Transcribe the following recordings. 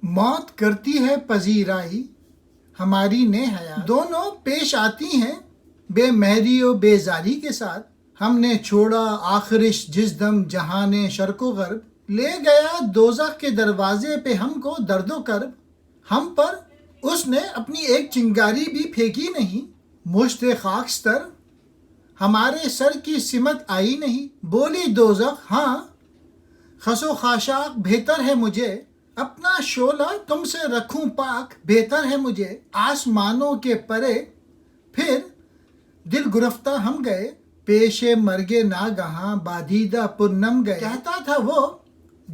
موت کرتی ہے پذیرائی ہماری نے حیات، دونوں پیش آتی ہیں بے مہری و بیزاری کے ساتھ۔ ہم نے چھوڑا آخرش جس دم جہان شرق و غرب، لے گیا دوزخ کے دروازے پہ ہم کو درد و کرب۔ ہم پر اس نے اپنی ایک چنگاری بھی پھینکی نہیں، مشت خاکستر ہمارے سر کی سمت آئی نہیں۔ بولی دوزخ ہاں خس و خاشاک بہتر ہے مجھے، اپنا شعلہ تم سے رکھوں پاک بہتر ہے مجھے۔ آسمانوں کے پرے پھر دل گرفتہ ہم گئے، پیش مرگ ناگہاں بادیدہ پرنم گئے۔ کہتا تھا وہ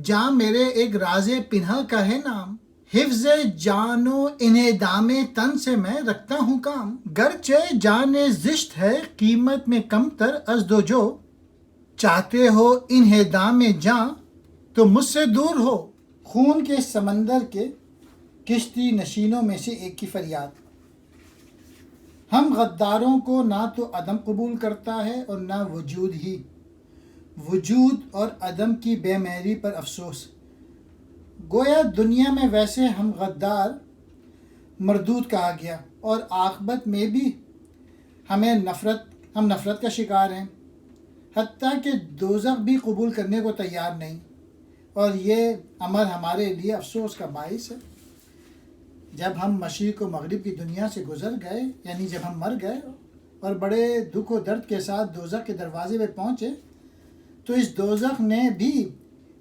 جاں میرے ایک راز پنہا کا ہے نام، حفظ جان و انہدام تن سے میں رکھتا ہوں کام۔ گرچہ جان زشت ہے قیمت میں کم تر از دو جو، چاہتے ہو انہدام جاں تو مجھ سے دور ہو۔ خون کے سمندر کے کشتی نشینوں میں سے ایک کی فریاد۔ ہم غداروں کو نہ تو عدم قبول کرتا ہے اور نہ وجود ہی، وجود اور عدم کی بے مہری پر افسوس۔ گویا دنیا میں ویسے ہم غدار مردود کہا گیا، اور عاقبت میں بھی ہم نفرت کا شکار ہیں، حتیٰ کہ دوزخ بھی قبول کرنے کو تیار نہیں، اور یہ امر ہمارے لیے افسوس کا باعث ہے۔ جب ہم مشرق و مغرب کی دنیا سے گزر گئے، یعنی جب ہم مر گئے اور بڑے دکھ و درد کے ساتھ دوزخ کے دروازے پہ پہنچے، تو اس دوزخ نے بھی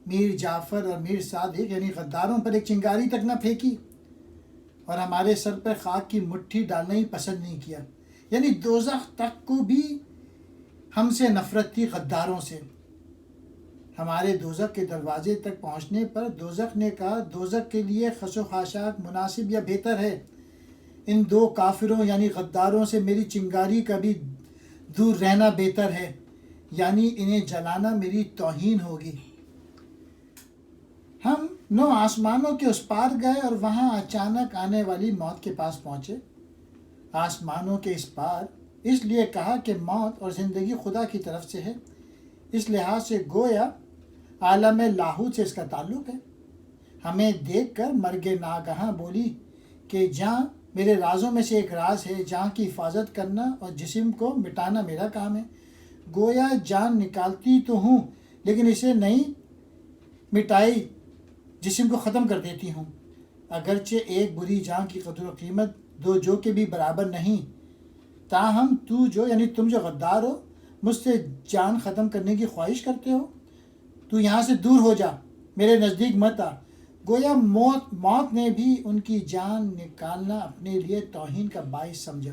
میر جعفر اور میر صادق یعنی غداروں پر ایک چنگاری تک نہ پھینکی، اور ہمارے سر پر خاک کی مٹھی ڈالنا ہی پسند نہیں کیا۔ یعنی دوزخ تک کو بھی ہم سے نفرت تھی، غداروں سے۔ ہمارے دوزخ کے دروازے تک پہنچنے پر دوزخ نے کہا دوزخ کے لیے خس و خاشاک مناسب یا بہتر ہے، ان دو کافروں یعنی غداروں سے میری چنگاری کا بھی دور رہنا بہتر ہے، یعنی انہیں جلانا میری توہین ہوگی۔ ہم 9 آسمانوں کے اس پار گئے اور وہاں اچانک آنے والی موت کے پاس پہنچے۔ آسمانوں کے اس پار اس لیے کہا کہ موت اور زندگی خدا کی طرف سے ہے، اس لحاظ سے گویا عالم لاہوت سے اس کا تعلق ہے۔ ہمیں دیکھ کر مرگ ناگہاں بولی کہ جاں میرے رازوں میں سے ایک راز ہے، جاں کی حفاظت کرنا اور جسم کو مٹانا میرا کام ہے۔ گویا جان نکالتی تو ہوں لیکن اسے نہیں مٹائی، جسم کو ختم کر دیتی ہوں۔ اگرچہ ایک بری جان کی قدر و قیمت 2 جو کے بھی برابر نہیں، تاہم تو جو یعنی تم جو غدار ہو، مجھ سے جان ختم کرنے کی خواہش کرتے ہو، تو یہاں سے دور ہو جا، میرے نزدیک مت آ۔ گویا موت نے بھی ان کی جان نکالنا اپنے لیے توہین کا باعث سمجھا۔